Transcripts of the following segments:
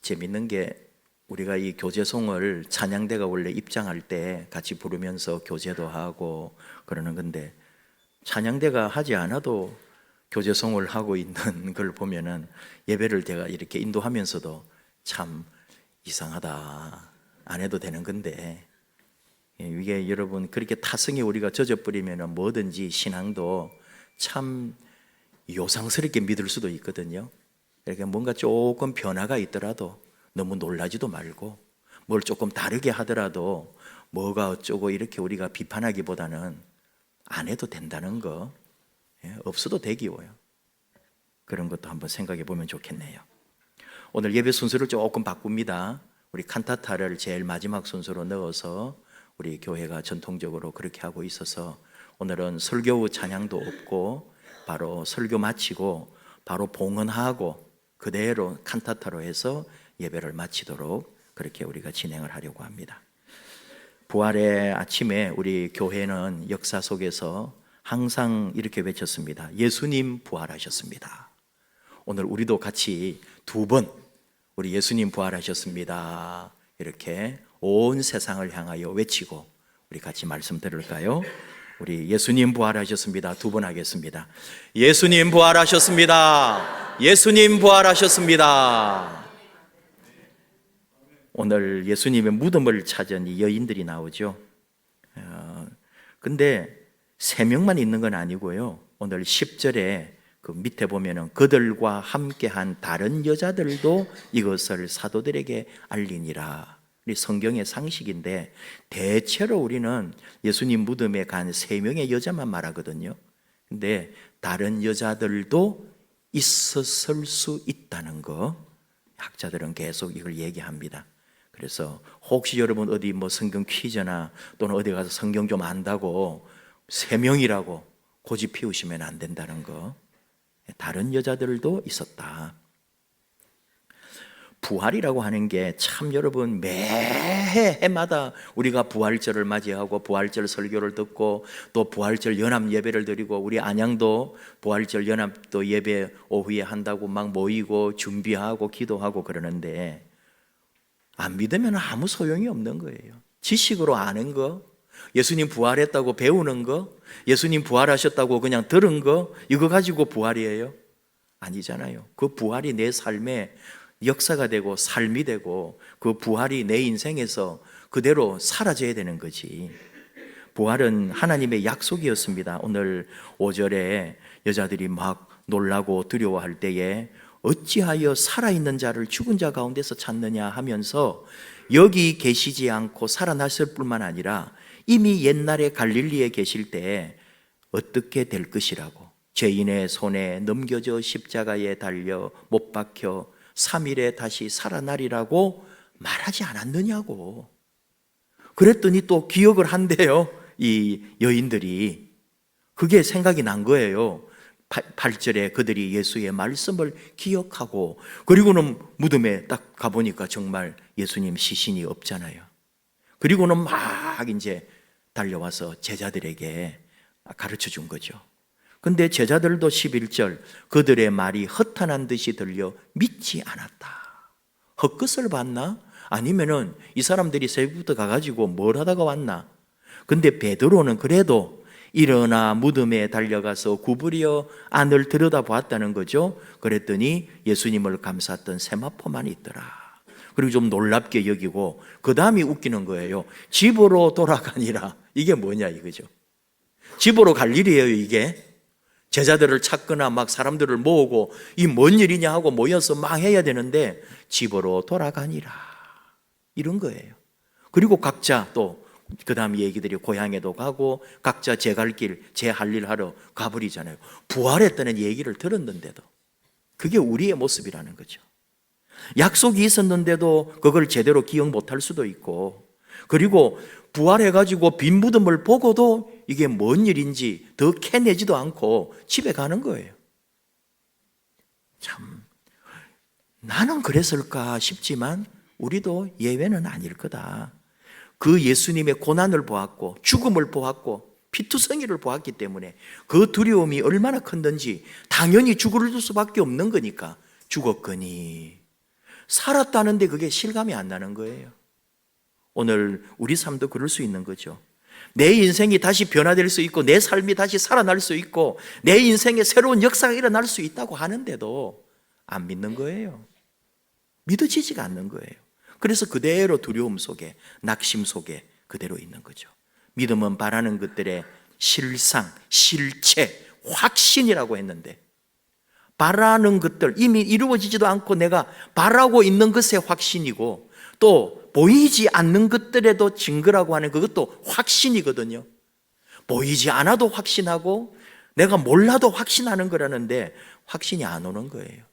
재밌는 게 우리가 이 교제송을 찬양대가 원래 입장할 때 같이 부르면서 교제도 하고 그러는 건데, 찬양대가 하지 않아도 교제송을 하고 있는 걸 보면은 예배를 제가 이렇게 인도하면서도 참 이상하다, 안 해도 되는 건데, 이게 여러분 그렇게 타성에 우리가 젖어버리면 뭐든지 신앙도 참 요상스럽게 믿을 수도 있거든요. 그러니까 뭔가 조금 변화가 있더라도 너무 놀라지도 말고, 뭘 조금 다르게 하더라도 뭐가 어쩌고 이렇게 우리가 비판하기보다는 안 해도 된다는 거, 없어도 되기워요. 그런 것도 한번 생각해 보면 좋겠네요. 오늘 예배 순서를 조금 바꿉니다. 우리 칸타타를 제일 마지막 순서로 넣어서 우리 교회가 전통적으로 그렇게 하고 있어서 오늘은 설교 후 찬양도 없고 바로 설교 마치고 바로 봉헌하고 그대로 칸타타로 해서 예배를 마치도록 그렇게 우리가 진행을 하려고 합니다. 부활의 아침에 우리 교회는 역사 속에서 항상 이렇게 외쳤습니다. 예수님 부활하셨습니다. 오늘 우리도 같이 두 번 우리 예수님 부활하셨습니다 이렇게 온 세상을 향하여 외치고 우리 같이 말씀 들을까요? 우리 예수님 부활하셨습니다. 두 번 하겠습니다. 예수님 부활하셨습니다. 예수님 부활하셨습니다. 오늘 예수님의 무덤을 찾은 이 여인들이 나오죠. 근데 3명만 있는 건 아니고요. 오늘 10절에 그 밑에 보면은 그들과 함께한 다른 여자들도 이것을 사도들에게 알리니라. 우리 성경의 상식인데 대체로 우리는 예수님 무덤에 간 3명의 여자만 말하거든요. 근데 다른 여자들도 있었을 수 있다는 거 학자들은 계속 이걸 얘기합니다. 그래서 혹시 여러분 어디 뭐 성경 퀴즈나 또는 어디 가서 성경 좀 안다고 3명이라고 고집 피우시면 안 된다는 거, 다른 여자들도 있었다. 부활이라고 하는 게 참 여러분 매해 해마다 우리가 부활절을 맞이하고 부활절 설교를 듣고 또 부활절 연합 예배를 드리고 우리 안양도 부활절 연합도 예배 오후에 한다고 막 모이고 준비하고 기도하고 그러는데 안 믿으면 아무 소용이 없는 거예요. 지식으로 아는 거, 예수님 부활했다고 배우는 거, 예수님 부활하셨다고 그냥 들은 거, 이거 가지고 부활이에요? 아니잖아요. 그 부활이 내 삶에 역사가 되고 삶이 되고 그 부활이 내 인생에서 그대로 사라져야 되는 거지. 부활은 하나님의 약속이었습니다. 오늘 5절에 여자들이 막 놀라고 두려워할 때에 어찌하여 살아있는 자를 죽은 자 가운데서 찾느냐 하면서 여기 계시지 않고 살아났을 뿐만 아니라 이미 옛날에 갈릴리에 계실 때 어떻게 될 것이라고, 죄인의 손에 넘겨져 십자가에 달려 못 박혀 3일에 다시 살아나리라고 말하지 않았느냐고. 그랬더니 또 기억을 한대요. 이 여인들이. 그게 생각이 난 거예요. 8절에 그들이 예수의 말씀을 기억하고, 그리고는 무덤에 딱 가보니까 정말 예수님 시신이 없잖아요. 그리고는 막 이제 달려와서 제자들에게 가르쳐 준 거죠. 근데 제자들도 11절 그들의 말이 허탄한 듯이 들려 믿지 않았다. 헛것을 봤나? 아니면은 이 사람들이 새벽부터 가가지고 뭘 하다가 왔나? 근데 베드로는 그래도 일어나 무덤에 달려가서 구부려 안을 들여다보았다는 거죠. 그랬더니 예수님을 감쌌던 세마포만 있더라. 그리고 좀 놀랍게 여기고 그 다음이 웃기는 거예요. 집으로 돌아가니라. 이게 뭐냐 이거죠. 집으로 갈 일이에요 이게. 제자들을 찾거나 막 사람들을 모으고 이 뭔 일이냐 하고 모여서 막 해야 되는데 집으로 돌아가니라 이런 거예요. 그리고 각자 또 그 다음 얘기들이 고향에도 가고 각자 제 갈 길, 제 할 일 하러 가버리잖아요. 부활했다는 얘기를 들었는데도 그게 우리의 모습이라는 거죠. 약속이 있었는데도 그걸 제대로 기억 못할 수도 있고, 그리고 부활해가지고 빈 무덤을 보고도 이게 뭔 일인지 더 캐내지도 않고 집에 가는 거예요. 참 나는 그랬을까 싶지만 우리도 예외는 아닐 거다. 그 예수님의 고난을 보았고 죽음을 보았고 피투성이를 보았기 때문에 그 두려움이 얼마나 컸는지 당연히 죽을 수밖에 없는 거니까 죽었거니 살았다는데 그게 실감이 안 나는 거예요. 오늘 우리 삶도 그럴 수 있는 거죠. 내 인생이 다시 변화될 수 있고 내 삶이 다시 살아날 수 있고 내 인생에 새로운 역사가 일어날 수 있다고 하는데도 안 믿는 거예요. 믿어지지가 않는 거예요. 그래서 그대로 두려움 속에, 낙심 속에 그대로 있는 거죠. 믿음은 바라는 것들의 실상, 실체, 확신이라고 했는데, 바라는 것들, 이미 이루어지지도 않고 내가 바라고 있는 것의 확신이고, 또 보이지 않는 것들에도 증거라고 하는 그것도 확신이거든요. 보이지 않아도 확신하고 내가 몰라도 확신하는 거라는데 확신이 안 오는 거예요.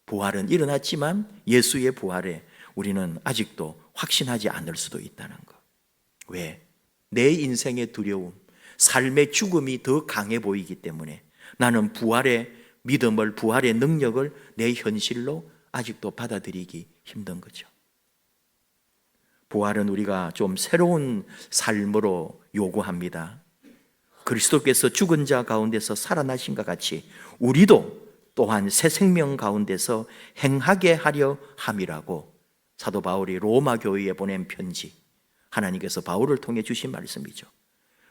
부활은 일어났지만 예수의 부활에 우리는 아직도 확신하지 않을 수도 있다는 것. 왜? 내 인생의 두려움, 삶의 죽음이 더 강해 보이기 때문에 나는 부활의 믿음을, 부활의 능력을 내 현실로 아직도 받아들이기 힘든 거죠. 부활은 우리가 좀 새로운 삶으로 요구합니다. 그리스도께서 죽은 자 가운데서 살아나신 것 같이 우리도 또한 새 생명 가운데서 행하게 하려 함이라고 사도 바울이 로마 교회에 보낸 편지, 하나님께서 바울을 통해 주신 말씀이죠.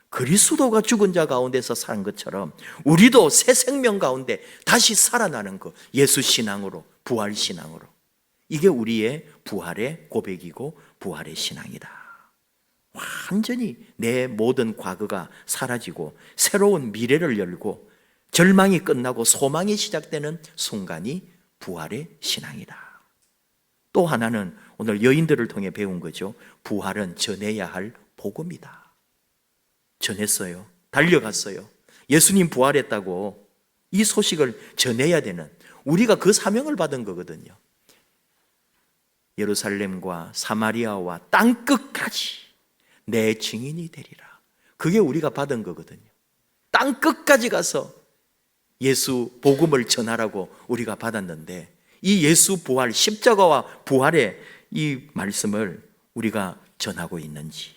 그리스도가 죽은 자 가운데서 산 것처럼 우리도 새 생명 가운데 다시 살아나는 것, 예수 신앙으로, 부활 신앙으로. 이게 우리의 부활의 고백이고 부활의 신앙이다. 완전히 내 모든 과거가 사라지고 새로운 미래를 열고 절망이 끝나고 소망이 시작되는 순간이 부활의 신앙이다. 또 하나는 오늘 여인들을 통해 배운 거죠. 부활은 전해야 할 복음이다. 전했어요. 달려갔어요. 예수님 부활했다고 이 소식을 전해야 되는, 우리가 그 사명을 받은 거거든요. 예루살렘과 사마리아와 땅끝까지 내 증인이 되리라. 그게 우리가 받은 거거든요. 땅끝까지 가서 예수 복음을 전하라고 우리가 받았는데, 이 예수 부활, 십자가와 부활의 이 말씀을 우리가 전하고 있는지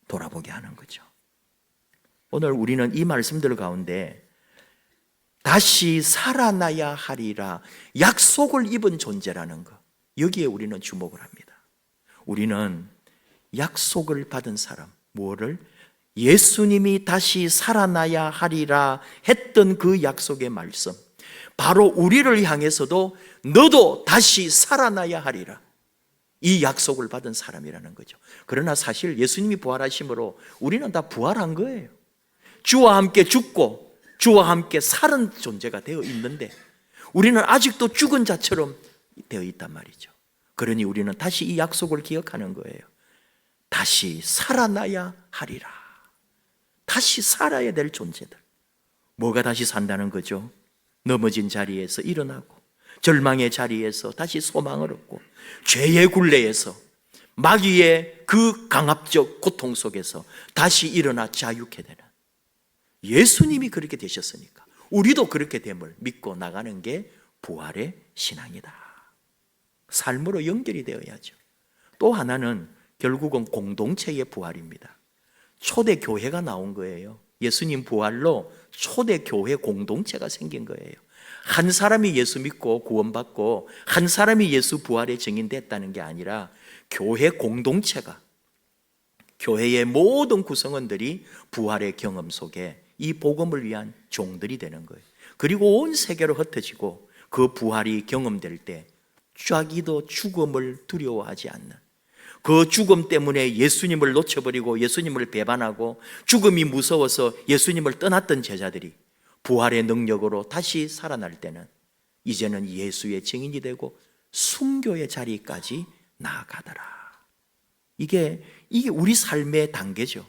돌아보게 하는 거죠. 오늘 우리는 이 말씀들 가운데 다시 살아나야 하리라 약속을 입은 존재라는 것, 여기에 우리는 주목을 합니다. 우리는 약속을 받은 사람, 뭐를? 예수님이 다시 살아나야 하리라 했던 그 약속의 말씀, 바로 우리를 향해서도 너도 다시 살아나야 하리라, 이 약속을 받은 사람이라는 거죠. 그러나 사실 예수님이 부활하심으로 우리는 다 부활한 거예요. 주와 함께 죽고 주와 함께 사는 존재가 되어 있는데 우리는 아직도 죽은 자처럼 되어 있단 말이죠. 그러니 우리는 다시 이 약속을 기억하는 거예요. 다시 살아나야 하리라. 다시 살아야 될 존재들. 뭐가 다시 산다는 거죠? 넘어진 자리에서 일어나고, 절망의 자리에서 다시 소망을 얻고, 죄의 굴레에서, 마귀의 그 강압적 고통 속에서 다시 일어나 자유케 되는, 예수님이 그렇게 되셨으니까 우리도 그렇게 됨을 믿고 나가는 게 부활의 신앙이다. 삶으로 연결이 되어야죠. 또 하나는 결국은 공동체의 부활입니다. 초대교회가 나온 거예요. 예수님 부활로 초대교회 공동체가 생긴 거예요. 한 사람이 예수 믿고 구원받고 한 사람이 예수 부활의 증인됐다는 게 아니라 교회 공동체가, 교회의 모든 구성원들이 부활의 경험 속에 이 복음을 위한 종들이 되는 거예요. 그리고 온 세계로 흩어지고 그 부활이 경험될 때 자기도 죽음을 두려워하지 않는, 그 죽음 때문에 예수님을 놓쳐버리고 예수님을 배반하고 죽음이 무서워서 예수님을 떠났던 제자들이 부활의 능력으로 다시 살아날 때는 이제는 예수의 증인이 되고 순교의 자리까지 나아가더라. 이게 우리 삶의 단계죠.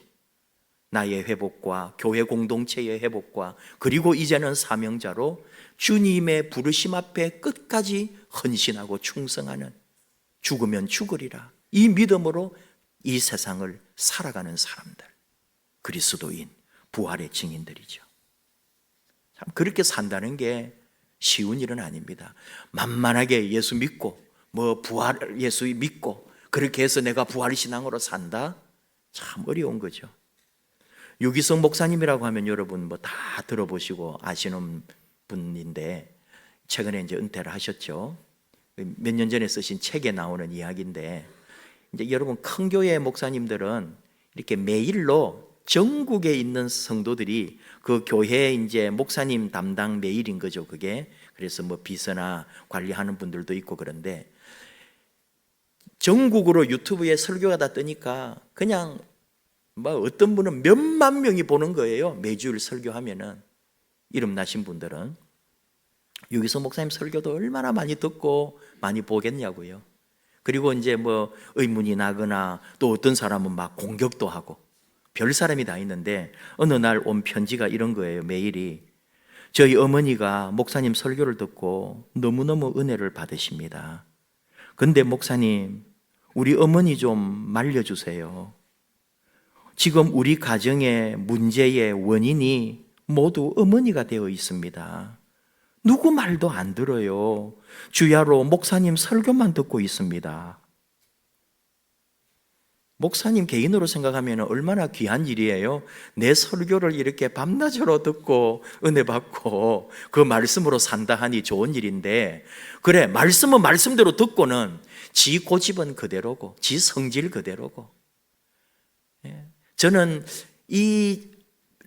나의 회복과 교회 공동체의 회복과 그리고 이제는 사명자로 주님의 부르심 앞에 끝까지 헌신하고 충성하는, 죽으면 죽으리라 이 믿음으로 이 세상을 살아가는 사람들, 그리스도인 부활의 증인들이죠. 참 그렇게 산다는 게 쉬운 일은 아닙니다. 만만하게 예수 믿고 부활 예수 믿고 그렇게 해서 내가 부활 신앙으로 산다? 참 어려운 거죠. 유기성 목사님이라고 하면 여러분 다 들어보시고 아시는 분인데 최근에 이제 은퇴를 하셨죠. 몇 년 전에 쓰신 책에 나오는 이야기인데, 이제 여러분 큰 교회 목사님들은 이렇게 메일로 전국에 있는 성도들이 그 교회 이제 목사님 담당 메일인 거죠, 그게. 그래서 뭐 비서나 관리하는 분들도 있고 그런데, 전국으로 유튜브에 설교가 다 뜨니까 그냥 뭐 어떤 분은 몇만 명이 보는 거예요. 매주일 설교하면은. 이름 나신 분들은 여기서 목사님 설교도 얼마나 많이 듣고 많이 보겠냐고요. 그리고 이제 뭐 의문이 나거나 또 어떤 사람은 막 공격도 하고 별 사람이 다 있는데, 어느 날 온 편지가 이런 거예요. 메일이: 저희 어머니가 목사님 설교를 듣고 너무너무 은혜를 받으십니다. 근데 목사님, 우리 어머니 좀 말려주세요. 지금 우리 가정의 문제의 원인이 모두 어머니가 되어 있습니다. 누구 말도 안 들어요. 주야로 목사님 설교만 듣고 있습니다. 목사님 개인으로 생각하면 얼마나 귀한 일이에요. 내 설교를 이렇게 밤낮으로 듣고 은혜 받고 그 말씀으로 산다 하니 좋은 일인데, 그래, 말씀은 말씀대로 듣고는 지 고집은 그대로고 지 성질 그대로고. 저는 이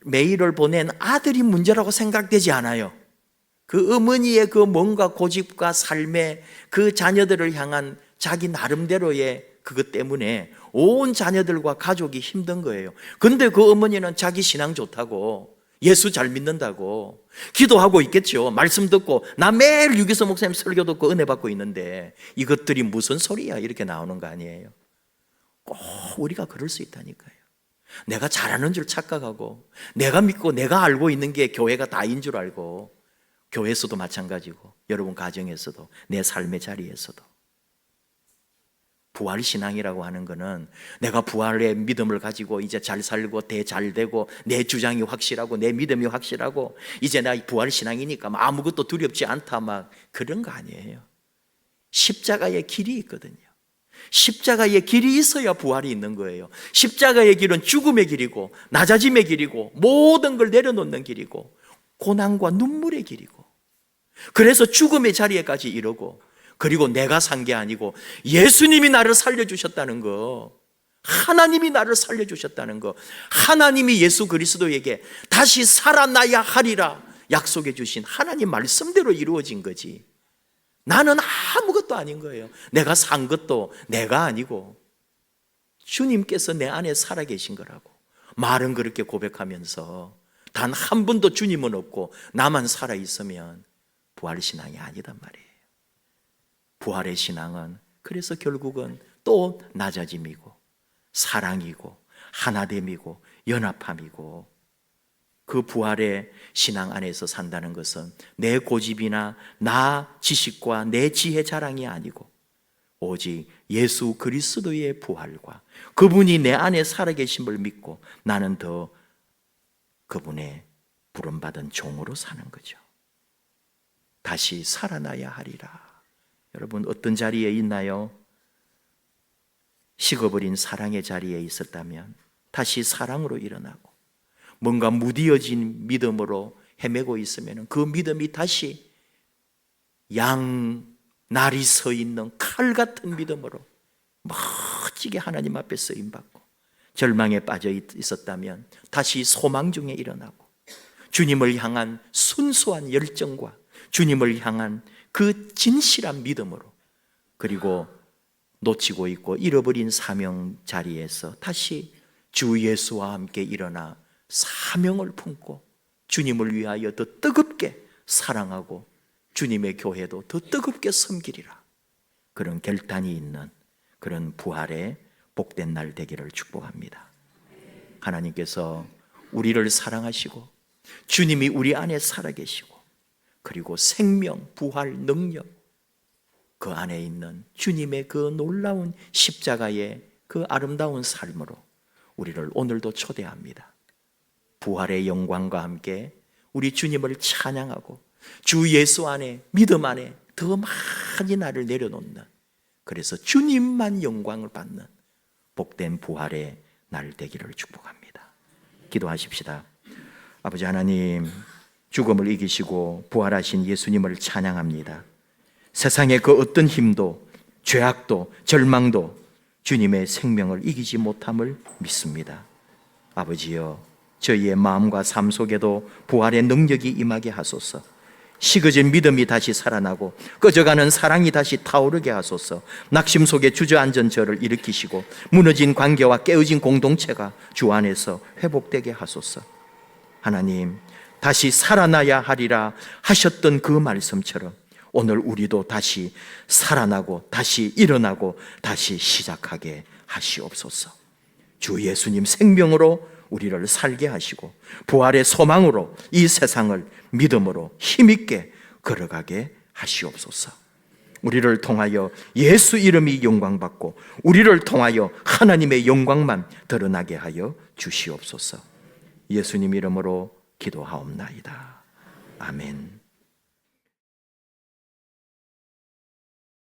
메일을 보낸 아들이 문제라고 생각되지 않아요. 그 어머니의 그 뭔가 고집과 삶의 그 자녀들을 향한 자기 나름대로의 그것 때문에 온 자녀들과 가족이 힘든 거예요. 근데 그 어머니는 자기 신앙 좋다고, 예수 잘 믿는다고 기도하고 있겠죠. 말씀 듣고 나 매일 유기서 목사님 설교 듣고 은혜 받고 있는데 이것들이 무슨 소리야, 이렇게 나오는 거 아니에요. 꼭 우리가 그럴 수 있다니까요. 내가 잘하는 줄 착각하고 내가 믿고 내가 알고 있는 게 교회가 다인 줄 알고, 교회에서도 마찬가지고 여러분 가정에서도 내 삶의 자리에서도. 부활신앙이라고 하는 거는 내가 부활의 믿음을 가지고 이제 잘 살고 잘 되고 내 주장이 확실하고 내 믿음이 확실하고 이제 나 부활신앙이니까 아무것도 두렵지 않다 막 그런 거 아니에요. 십자가의 길이 있거든요. 십자가의 길이 있어야 부활이 있는 거예요. 십자가의 길은 죽음의 길이고 낮아짐의 길이고 모든 걸 내려놓는 길이고 고난과 눈물의 길이고, 그래서 죽음의 자리에까지 이르고, 그리고 내가 산 게 아니고 예수님이 나를 살려주셨다는 거, 하나님이 나를 살려주셨다는 거, 하나님이 예수 그리스도에게 다시 살아나야 하리라 약속해 주신 하나님 말씀대로 이루어진 거지. 나는 아무것도 아닌 거예요. 내가 산 것도 내가 아니고 주님께서 내 안에 살아계신 거라고. 말은 그렇게 고백하면서 단 한 번도 주님은 없고 나만 살아있으면 부활신앙이 아니단 말이에요. 부활의 신앙은 그래서 결국은 또 낮아짐이고 사랑이고 하나됨이고 연합함이고, 그 부활의 신앙 안에서 산다는 것은 내 고집이나 나 지식과 내 지혜 자랑이 아니고 오직 예수 그리스도의 부활과 그분이 내 안에 살아계심을 믿고 나는 더 그분의 부름받은 종으로 사는 거죠. 다시 살아나야 하리라. 여러분 어떤 자리에 있나요? 식어버린 사랑의 자리에 있었다면 다시 사랑으로 일어나고, 뭔가 무디어진 믿음으로 헤매고 있으면 그 믿음이 다시 양날이 서 있는 칼 같은 믿음으로 멋지게 하나님 앞에 쓰임받고, 절망에 빠져 있었다면 다시 소망 중에 일어나고 주님을 향한 순수한 열정과 주님을 향한 그 진실한 믿음으로, 그리고 놓치고 있고 잃어버린 사명 자리에서 다시 주 예수와 함께 일어나 사명을 품고 주님을 위하여 더 뜨겁게 사랑하고 주님의 교회도 더 뜨겁게 섬기리라. 그런 결단이 있는 그런 부활의 복된 날 되기를 축복합니다. 하나님께서 우리를 사랑하시고 주님이 우리 안에 살아계시고 그리고 생명, 부활, 능력, 그 안에 있는 주님의 그 놀라운 십자가의 그 아름다운 삶으로 우리를 오늘도 초대합니다. 부활의 영광과 함께 우리 주님을 찬양하고 주 예수 안에, 믿음 안에 더 많이 나를 내려놓는, 그래서 주님만 영광을 받는 복된 부활의 날 되기를 축복합니다. 기도하십시다. 아버지 하나님, 죽음을 이기시고 부활하신 예수님을 찬양합니다. 세상의 그 어떤 힘도, 죄악도, 절망도 주님의 생명을 이기지 못함을 믿습니다. 아버지여, 저희의 마음과 삶 속에도 부활의 능력이 임하게 하소서. 식어진 믿음이 다시 살아나고 꺼져가는 사랑이 다시 타오르게 하소서. 낙심 속에 주저앉은 저를 일으키시고 무너진 관계와 깨어진 공동체가 주 안에서 회복되게 하소서. 하나님, 다시 살아나야 하리라 하셨던 그 말씀처럼 오늘 우리도 다시 살아나고 다시 일어나고 다시 시작하게 하시옵소서. 주 예수님 생명으로 우리를 살게 하시고 부활의 소망으로 이 세상을 믿음으로 힘있게 걸어가게 하시옵소서. 우리를 통하여 예수 이름이 영광받고 우리를 통하여 하나님의 영광만 드러나게 하여 주시옵소서. 예수님 이름으로 기도하옵나이다. 아멘.